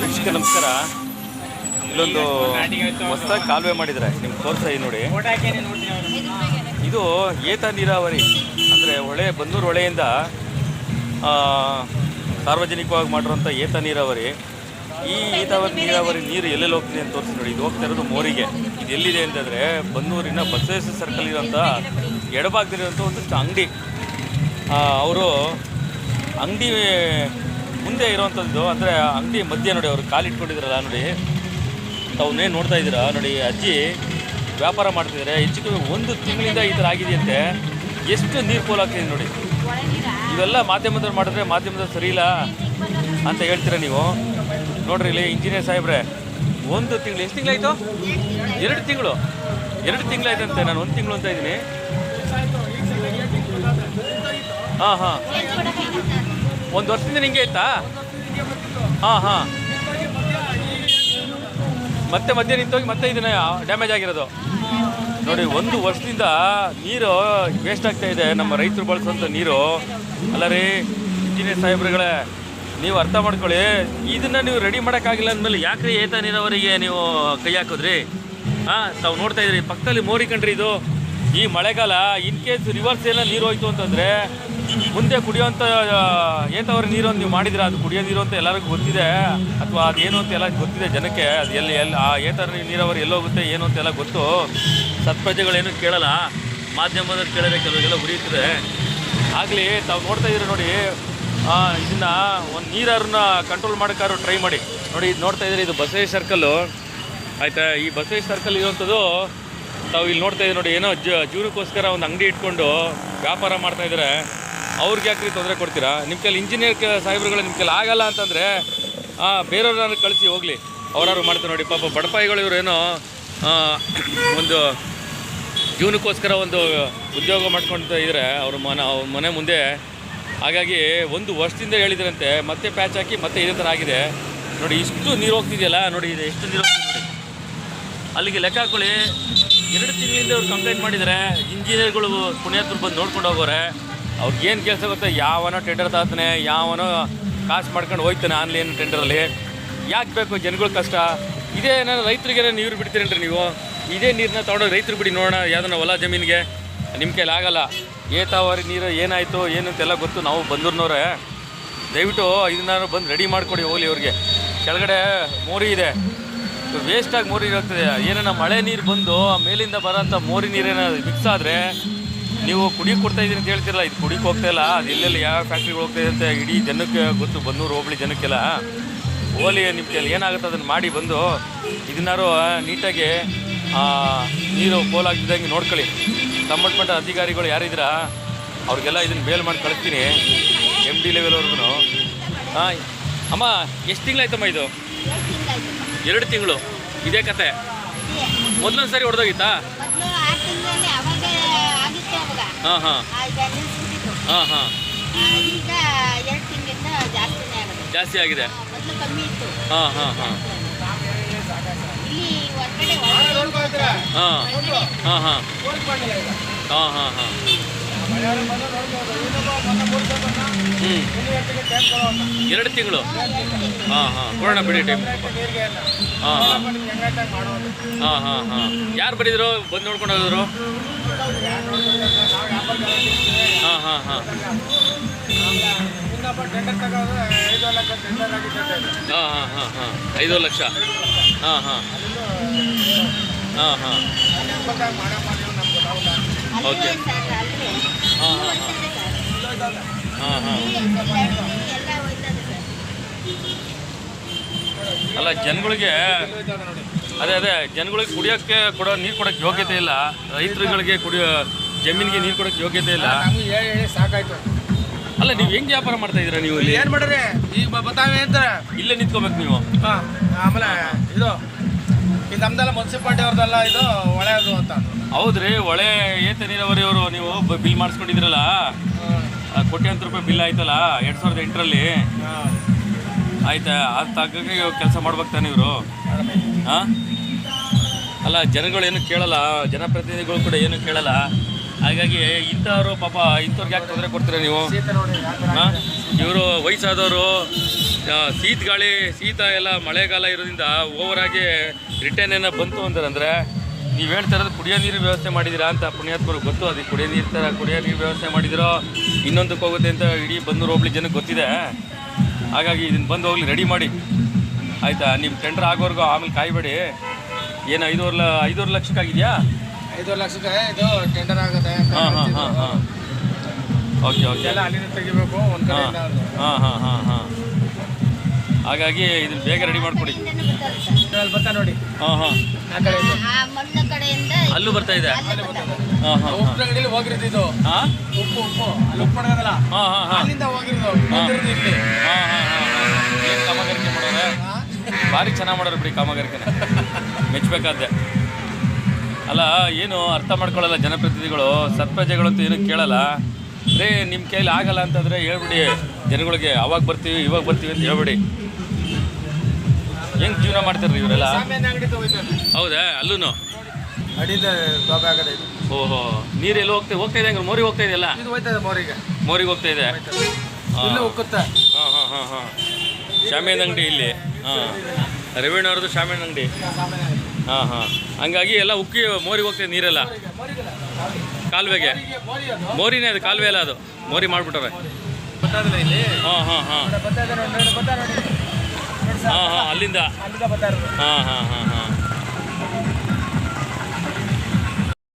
ವೀಕ್ಷಕ ನಮಸ್ಕಾರ. ಇಲ್ಲೊಂದು ಹೊಸದಾಗಿ ಕಾಲುವೆ ಮಾಡಿದ್ದಾರೆ, ನಿಮ್ಗೆ ತೋರಿಸ್ತಾ ನೋಡಿ. ಇದು ಏತ ನೀರಾವರಿ ಅಂದರೆ ಹೊಳೆ, ಬನ್ನೂರು ಹೊಳೆಯಿಂದ ಸಾರ್ವಜನಿಕವಾಗಿ ಮಾಡಿರುವಂಥ ಏತ ನೀರಾವರಿ. ಈ ನೀರಾವರಿ ನೀರು ಎಲ್ಲೆಲ್ಲಿ ಹೋಗ್ತಿದೆ ಅಂತ ತೋರಿಸಿ ನೋಡಿ. ಇದು ಹೋಗ್ತಾ ಇರೋದು ಮೋರಿಗೆ. ಇದು ಎಲ್ಲಿದೆ ಅಂತಂದರೆ ಬನ್ನೂರಿನ ಬಸವೇಶ್ವರ ಸರ್ಕಲ್ ಇರೋಂಥ ಎಡಭಾಗದಲ್ಲಿರುವಂಥ ಒಂದಷ್ಟು ಅಂಗಡಿ. ಅವರು ಅಂಗಡಿ ಮುಂದೆ ಇರೋವಂಥದ್ದು, ಅಂದರೆ ಅಂಗಡಿ ಮಧ್ಯೆ ನೋಡಿ ಅವರು ಕಾಲಿಟ್ಕೊಂಡಿದ್ರಲ್ಲ ನೋಡಿ, ಅವನ್ನೇ ನೋಡ್ತಾ ಇದ್ದೀರಾ ನೋಡಿ. ಅಜ್ಜಿ ವ್ಯಾಪಾರ ಮಾಡ್ತಿದ್ದಾರೆ. ಹೆಚ್ಚು ಒಂದು ತಿಂಗಳಿಂದ ಈ ಥರ ಆಗಿದೆಯಂತೆ. ಎಷ್ಟು ನೀರು ಪೋಲಾಗ್ತಿದೆ ನೋಡಿ. ಇವೆಲ್ಲ ಮಾಧ್ಯಮದವ್ರು ಮಾಡಿದ್ರೆ ಮಾಧ್ಯಮದವ್ರು ಸರಿ ಇಲ್ಲ ಅಂತ ಹೇಳ್ತೀರಾ ನೀವು. ನೋಡ್ರಿ ಇಲ್ಲಿ ಇಂಜಿನಿಯರ್ ಸಾಹೇಬ್ರೆ, ಒಂದು ತಿಂಗಳು, ಎಷ್ಟು ತಿಂಗಳಾಯಿತು? 2 ತಿಂಗಳಾಯ್ತಂತೆ. ನಾನು 1 ತಿಂಗಳು ಅಂತ ಇದ್ದೀನಿ. ಹಾಂ, ಒಂದು ವರ್ಷದಿಂದ ನಿಂಗೆ ಆಯ್ತಾ? ಹಾಂ, ಮತ್ತೆ ಮಧ್ಯೆ ನಿಂತೋಗಿ ಮತ್ತೆ ಇದನ್ನ ಡ್ಯಾಮೇಜ್ ಆಗಿರೋದು ನೋಡಿ. 1 ವರ್ಷದಿಂದ ನೀರು ವೇಸ್ಟ್ ಆಗ್ತಾ ಇದೆ, ನಮ್ಮ ರೈತರು ಬಳಸುವಂಥ ನೀರು. ಅಲ್ಲ ರೀ ಇಂಜಿನಿಯರ್ ಸಾಹೇಬ್ರುಗಳೇ, ನೀವು ಅರ್ಥ ಮಾಡ್ಕೊಳ್ಳಿ. ಇದನ್ನು ನೀವು ರೆಡಿ ಮಾಡೋಕ್ಕಾಗಿಲ್ಲ ಅಂದಮೇಲೆ ಯಾಕ್ರಿ ಏತ ನೀರಾವರಿಗೆ ನೀವು ಕೈ ಹಾಕೋದ್ರಿ? ತಾವು ನೋಡ್ತಾ ಇದ್ರಿ ಪಕ್ಕದಲ್ಲಿ ಮೋರಿ ಕಂಡ್ರಿ. ಇದು ಈ ಮಳೆಗಾಲ ಇನ್ ಕೇಸ್ ರಿವರ್ಸ್ ಎಲ್ಲ ನೀರು ಹೋಯ್ತು ಅಂತಂದರೆ ಮುಂದೆ ಕುಡಿಯೋಂಥ ಏತವರ ನೀರು ಅಂತ ನೀವು ಮಾಡಿದ್ರೆ ಅದು ಕುಡಿಯೋ ನೀರು ಅಂತ ಎಲ್ಲರಿಗೂ ಗೊತ್ತಿದೆ, ಅಥವಾ ಅದೇನು ಅಂತ ಎಲ್ಲ ಗೊತ್ತಿದೆ ಜನಕ್ಕೆ. ಅದು ಎಲ್ಲಿ ಆ ಏತರ ನೀರಾವರಿ ಎಲ್ಲೋಗುತ್ತೆ ಏನು ಅಂತೆಲ್ಲ ಗೊತ್ತು. ಸತ್ಪ್ರಜೆಗಳೇನು ಕೇಳಲ್ಲ, ಮಾಧ್ಯಮದಲ್ಲಿ ಕೇಳಿದ್ರೆ ಕೆಲವರಿಗೆಲ್ಲ ಉರಿಯುತ್ತದೆ. ಆಗಲಿ ತಾವು ನೋಡ್ತಾ ಇದ್ದೀರಿ ನೋಡಿ. ಇದನ್ನು ಒಂದು ನೀರನ್ನ ಕಂಟ್ರೋಲ್ ಮಾಡೋಕ್ಕಾದ್ರು ಟ್ರೈ ಮಾಡಿ ನೋಡಿ. ಇದು ನೋಡ್ತಾ ಇದ್ದೀರಿ, ಇದು ಬಸವೇಶ್ವರ ಸರ್ಕಲ್ಲು ಆಯಿತಾ. ಈ ಬಸವೇಶ್ವರ ಸರ್ಕಲ್ ಇರುವಂಥದ್ದು ತಾವು ಇಲ್ಲಿ ನೋಡ್ತಾ ಇದ್ದೀರಿ ನೋಡಿ. ಏನೋ ಜೀವನಕ್ಕೋಸ್ಕರ ಒಂದು ಅಂಗಡಿ ಇಟ್ಕೊಂಡು ವ್ಯಾಪಾರ ಮಾಡ್ತಾಯಿದ್ದಾರೆ. ಅವ್ರಿಗೆ ಯಾಕ್ರಿ ತೊಂದರೆ ಕೊಡ್ತೀರಾ? ನಿಮ್ಮ ಕೈಲಿ ಇಂಜಿನಿಯರ್ ಸಾಹೇಬ್ರುಗಳು ನಿಮ್ಮ ಕೈಲಿ ಆಗಲ್ಲ ಅಂತಂದರೆ ಬೇರೆಯವ್ರನ್ನ ಕಳಿಸಿ ಹೋಗಲಿ, ಅವ್ರಾದ್ರು ಮಾಡ್ತಾರೆ ನೋಡಿ. ಪಾಪ ಬಡಪಾಯಿಗಳು ಇವರು ಏನೋ ಒಂದು ಜೀವನಕ್ಕೋಸ್ಕರ ಒಂದು ಉದ್ಯೋಗ ಮಾಡ್ಕೊಳ್ತಾ ಇದ್ದಾರೆ ಅವ್ರ ಮನೆ ಮುಂದೆ. ಹಾಗಾಗಿ 1 ವರ್ಷದಿಂದ ಹೇಳಿದ್ರಂತೆ, ಮತ್ತೆ ಪ್ಯಾಚ್ ಹಾಕಿ ಮತ್ತೆ ಇದೇ ಥರ ಆಗಿದೆ ನೋಡಿ. ಇಷ್ಟು ನೀರು ಹೋಗ್ತಿದೆಯಲ್ಲ ನೋಡಿ, ಇದು ಎಷ್ಟು ನೀರು ಹೋಗ್ತಿದೆ ನೋಡಿ. ಅಲ್ಲಿಗೆ ಲೆಕ್ಕ ಹಾಕೊಳ್ಳಿ. 2 ತಿಂಗಳಿಂದ ಅವ್ರು ಕಂಪ್ಲೇಂಟ್ ಮಾಡಿದ್ದಾರೆ. ಇಂಜಿನಿಯರ್ಗಳು ಪುಣ್ಯಾತ್ಮರು ಬಂದು ನೋಡ್ಕೊಂಡು ಹೋಗೋರೆ. ಅವ್ರಿಗೇನು ಕೆಲಸ ಗೊತ್ತಾ? ಯಾವನೋ ಟೆಂಡರ್ ತಾತಾನೆ, ಯಾವನೋ ಕಾಸು ಮಾಡ್ಕೊಂಡು ಹೋಗ್ತಾನೆ ಆನ್ಲೈನ್ ಟೆಂಡರಲ್ಲಿ. ಯಾಕೆ ಬೇಕು ಜನಗಳ ಕಷ್ಟ? ಇದೇ ನಾನು ರೈತರಿಗೆ ನೀರು ಬಿಡ್ತೀರೇನ್ರಿ ನೀವು? ಇದೇ ನೀರನ್ನ ತೊಗೊಂಡೋಗಿ ರೈತರು ಬಿಡಿ ನೋಡೋಣ, ಯಾವುದನ್ನ ಹೊಲ ಜಮೀನಿಗೆ. ನಿಮ್ಮ ಕೈಲಿ ಆಗಲ್ಲ. ಏತಾವರಿ ನೀರು ಏನಾಯಿತು ಏನು ಅಂತೆಲ್ಲ ಗೊತ್ತು. ನಾವು ಬಂದೂರಿನವ್ರೆ, ದಯವಿಟ್ಟು ಇದನ್ನ ಬಂದು ರೆಡಿ ಮಾಡಿಕೊಡಿ ಹೋಗಲಿ. ಅವ್ರಿಗೆ ಕೆಳಗಡೆ ಮೋರಿ ಇದೆ, ವೇಸ್ಟಾಗಿ ಮೋರಿ ಇರುತ್ತದೆ. ಏನೇನ ಮಳೆ ನೀರು ಬಂದು ಮೇಲಿಂದ ಬರೋಂಥ ಮೋರಿ ನೀರೇನ ಮಿಕ್ಸ್ ಆದರೆ ನೀವು ಕುಡಿಯೋಕೆ ಕೊಡ್ತಾಯಿದ್ದೀನಿ ಅಂತ ಹೇಳ್ತಿರಲ್ಲ, ಇದು ಕುಡಿಯೋಕೆ ಹೋಗ್ತಾಯಿಲ್ಲ. ಅದು ಎಲ್ಲೆಲ್ಲಿ ಯಾವ ಫ್ಯಾಕ್ಟ್ರಿಗೆ ಹೋಗ್ತಾಯಿದೆ ಅಂತ ಇಡೀ ಜನಕ್ಕೆ ಗೊತ್ತು, ಬನ್ನೂರು ಹೋಬಳಿ ಜನಕ್ಕೆಲ್ಲ. ಹೋಲಿ ನಿಮ್ಮ ಕೈಲಿ ಏನಾಗುತ್ತೆ ಅದನ್ನು ಮಾಡಿ ಬಂದು ಇದನ್ನಾರು ನೀಟಾಗಿ ನೀರು ಪೋಲಾಗ್ತಿದ್ದಂಗೆ ನೋಡ್ಕೊಳ್ಳಿ. ಸಂಬಂಧಪಟ್ಟ ಅಧಿಕಾರಿಗಳು ಯಾರಿದ್ದೀರಾ ಅವ್ರಿಗೆಲ್ಲ ಇದನ್ನು ಬೇಲ್ ಮಾಡಿ ಕಳಿಸ್ತೀನಿ, MD ಲೆವೆಲ್ವರೆಗೂ. ಅಮ್ಮ ಎಷ್ಟು ತಿಂಗಳಾಯ್ತಮ್ಮ ಇದು? 2 ತಿಂಗಳು ಇದೇ ಕತೆ. ಮೊದಲೊಂದು ಸರಿ ಹೊಡೆದೋಗಿತ್ತಾ? ಹಾಂ ಜಾಸ್ತಿ ಆಗಿದೆ. ಹಾಂ ಹ್ಞೂ 2 ತಿಂಗಳು. ಕೊಡೋಣ ಬಿಡಿ ಟೈಮ್. ಯಾರು ಬರೀದ್ರು ಬಂದು ನೋಡ್ಕೊಂಡು ಹೋದ್ರು? ಹಾಂ 5 ಲಕ್ಷ. ಓಕೆ. ಅಲ್ಲ ಜನಗಳಿಗೆ ಅದೇ ಜನಗಳಿಗೆ ಕುಡಿಯೋಕ್ಕೆ ನೀರು ಕೊಡೋಕ್ಕೆ ಯೋಗ್ಯತೆ ಇಲ್ಲ. ರೈತರುಗಳಿಗೆ ಜಮೀನಿಗೆ ನೀರು ಕೊಡೋಕ್ಕೆ ಯೋಗ್ಯತೆ ಇಲ್ಲ. ಸಾಕಾಯ್ತು. ಅಲ್ಲ ನೀವು ಹೆಂಗೆ ವ್ಯಾಪಾರ ಮಾಡ್ತಾ ಇದ್ದೀರಾ? ನೀವು ಇಲ್ಲಿ ಏನು ಮಾಡಿರಿ? ಈಗ ಬತ್ತಾವೆ ಅಂತಾರೆ, ಇಲ್ಲೇ ನಿಂತ್ಕೋಬೇಕು ನೀವು. ಆಮೇಲೆ ಇದು ನಮ್ದೆಲ್ಲ ಮುನ್ಸಿಪಾಲ್ಟಿ ಅವ್ರದ್ದೆಲ್ಲ, ಇದು ಹೊಳೆದು ಅಂತ. ಹೌದ್ರಿ, ಹೊಳೆ ಏತ ನೀರಾವರಿಯವರು ನೀವು ಬಿಲ್ ಮಾಡಿಸ್ಕೊಂಡಿದ್ರಲ್ಲ, ಕೋಟ್ಯಾಂತರ ರೂಪಾಯಿ ಬಿಲ್ ಆಯ್ತಲ್ಲ 2008ರಲ್ಲಿ. ಆಯ್ತಾ? ಅದು ತಗ್ಗಕ್ಕೆ ಕೆಲಸ ಮಾಡ್ಬೇಕು ತಾನೆ ಇವರು. ಅಲ್ಲ ಜನಗಳೇನು ಕೇಳಲ್ಲ, ಜನಪ್ರತಿನಿಧಿಗಳು ಕೂಡ ಏನು ಕೇಳಲ್ಲ. ಹಾಗಾಗಿ ಇಂಥವ್ರು ಪಾಪ ಇಂಥವ್ರಿಗೆ ಯಾಕೆ ತೊಂದರೆ ಕೊಡ್ತೀರಾ ನೀವು? ಇವರು ವಯಸ್ಸಾದವರು ಶೀತ ಗಾಳಿ ಶೀತ ಎಲ್ಲ ಮಳೆಗಾಲ ಇರೋದ್ರಿಂದ ಓವರಾಗಿ ರಿಟರ್ನ್ ಏನೋ ಬಂತು ಅಂತಾರಂದರೆ ನೀವು ಹೇಳ್ತಾ ಇರೋದು ಕುಡಿಯೋ ನೀರು ವ್ಯವಸ್ಥೆ ಮಾಡಿದ್ದೀರಾ ಅಂತ ಪುಣ್ಯಾತ್ಮರು ಗೊತ್ತು. ಅದಕ್ಕೆ ಕುಡಿಯೋ ನೀರು ವ್ಯವಸ್ಥೆ ಮಾಡಿದಿರೋ ಇನ್ನೊಂದಕ್ಕೆ ಹೋಗುತ್ತೆ ಅಂತ ಇಡೀ ಬನ್ನೂರು ಹೋಗ್ಲಿ ಜನಕ್ಕೆ ಗೊತ್ತಿದೆ. ಹಾಗಾಗಿ ಇದನ್ನು ಬಂದು ಹೋಗ್ಲಿ ರೆಡಿ ಮಾಡಿ ಆಯಿತಾ. ನಿಮ್ಮ ಟೆಂಡರ್ ಆಗೋವರೆಗೂ ಆಮೇಲೆ ಕಾಯಬೇಡಿ. ಏನು 5.5 ಲಕ್ಷಕ್ಕಾಗಿದೆಯಾ? 5 ಲಕ್ಷಕ್ಕೆ ಇದು ಟೆಂಡರ್ ಆಗುತ್ತೆ. ಹಾಂ ಓಕೆ ಎಲ್ಲ ಅಲ್ಲಿಂದ ತೆಗಿಬೇಕು ಒಂದು ಕಡೆಯಿಂದ. ಹಾಂ ಹಾಗಾಗಿ ಇದನ್ನು ಬೇಗ ರೆಡಿ ಮಾಡಿಕೊಡಿ. ಅಲ್ಲಿ ಬರ್ತಾ ನೋಡಿ. ಆ ಕಡೆಯಿಂದ ಅಲ್ಲೂ ಬರ್ತಾ ಇದೆ. ಉಪ್ಪು ಅಂಗಡಿಲಿ ಹೋಗಿರೋದು ಇದು. ಉಪ್ಪು ಅಲ್ಲಿ ಉಪ್ಪು ಮಾಡೋದಲ್ಲ, ಅಲ್ಲಿಂದ ಹೋಗಿರೋದು ಇಲ್ಲಿ. ಏನು ಕಾಮಗಾರಿಕೆ ಮಾಡೋರೆ, ಭಾರಿ ಚೆನ್ನಾಗಿ ಮಾಡೋರು ಬಿಡಿ ಕಾಮಗಾರಿಕೆನ, ಮೆಚ್ಚಬೇಕಾದ್ದೆ. ಅಲ್ಲ ಏನು ಅರ್ಥ ಮಾಡ್ಕೊಳ್ಳಲ್ಲ ಜನಪ್ರತಿನಿಧಿಗಳು, ಸತ್ಪ್ರಜೆಗಳು ಅಂತ ಏನು ಕೇಳಲ್ಲ. ರೇ ನಿಮ್ಮ ಕೈಲಿ ಆಗಲ್ಲ ಅಂತಂದರೆ ಹೇಳ್ಬಿಡಿ ಜನಗಳಿಗೆ, ಅವಾಗ ಬರ್ತೀವಿ ಇವಾಗ ಬರ್ತೀವಿ ಅಂತ ಹೇಳ್ಬಿಡಿ. ಹೆಂಗೆ ಜೀವನ ಮಾಡ್ತಾರ್ರಿ ಇವರೆಲ್ಲ? ಹೌದಾ? ಅಲ್ಲೂ ಅಡಿದ ತೋಬೆ ಆಗದೆ ಇದು. ಓಹೋ, ನೀರೆಲ್ಲ ಹೋಗ್ತಾ ಇದೆ ಹಂಗೆ ಮೋರಿಗೆ ಹೋಗ್ತಾ ಇದೆಯಲ್ಲ? ಇದು ಹೋಯ್ತದೆ ಮೋರಿಗೆ ಹೋಗ್ತಾ ಇದೆ. ಇಲ್ಲೂ ಉಕ್ಕುತ್ತೆ. ಹಾಂ ಶಾಮಿಯಾನ ಅಂಗಡಿ ಇಲ್ಲಿ. ರವೀಣ್ ಅವ್ರದ್ದು ಶಾಮಿಯಾನ ಅಂಗಡಿ. ಹಾಂ ಹಂಗಾಗಿ ಎಲ್ಲ ಉಕ್ಕಿ ಮೋರಿಗೆ ಹೋಗ್ತಾ ಇದೆ ನೀರೆಲ್ಲ. ಕಾಲುವೆಗೆ ಮೋರಿನೇ ಅದು, ಕಾಲುವೆ ಅಲ್ಲ ಅದು, ಮೋರಿ ಮಾಡಿಬಿಟ್ರೆ. ಹಾಂ ಅಲ್ಲಿಂದ. ಹಾಂ